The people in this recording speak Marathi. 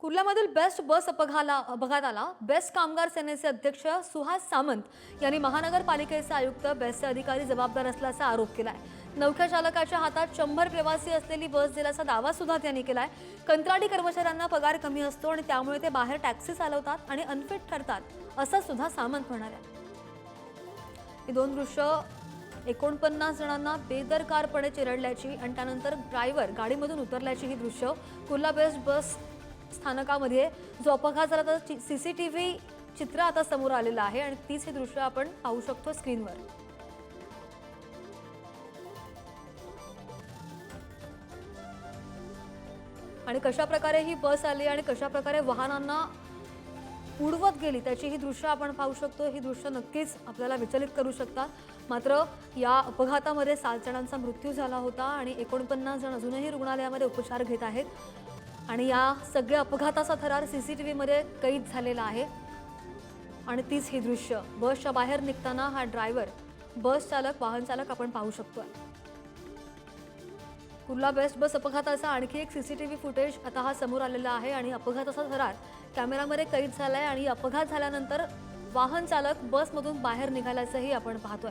कुर्ल्यामधील बेस्ट बस अपघाताला बेस्ट कामगार सेनेचे अध्यक्ष सुहास सामंत यांनी महानगरपालिकेचे आयुक्त बेस्टचे अधिकारी जबाबदार असल्याचा आरोप केलाय। नौका चालकाच्या हातात 100 प्रवासी असलेली बस दिल्याचा दावा सुद्धा त्यांनी केलाय। कंत्राटी कर्मचाऱ्यांना पगार कमी असतो आणि त्यामुळे ते बाहेर टॅक्सी चालवतात आणि अनफिट ठरतात असं सुद्धा सामंत म्हणाले। ही दोन दृश्य 49 जणांना बेदरकारपणे चिरडल्याची आणि त्यानंतर ड्रायव्हर गाडीमधून उतरल्याची ही दृश्य कुर्ला बेस्ट बस स्थानकामध्ये जो अपघात झाला त्याचं सीसीटीव्ही चित्र आता समोर आलेलं आहे आणि तीच हे दृश्य आपण पाहू शकतो स्क्रीनवर। आणि कशा प्रकारे ही बस आली आणि कशा प्रकारे वाहनांना उडवत गेली त्याची ही दृश्य आपण पाहू शकतो। ही दृश्य नक्कीच आपल्याला विचलित करू शकतात। मात्र या अपघातामध्ये 7 जणांचा मृत्यू झाला होता आणि 49 जण अजूनही रुग्णालयामध्ये उपचार घेत आहेत आणि या सगळ्या अपघाताचा थरार सीसीटीव्ही मध्ये कैद झालेला आहे। आणि तीच ही दृश्य बसच्या बाहेर निघताना हा ड्रायव्हर बस चालक वाहन चालक आपण पाहू शकतो। कुर्ला बेस्ट बस अपघाताचा आणखी एक सीसीटीव्ही फुटेज आता हा समोर आलेला आहे आणि अपघाताचा थरार कॅमेरामध्ये कैद झालाय आणि अपघात झाल्यानंतर वाहन चालक बसमधून बाहेर निघाल्याचंही आपण पाहतोय।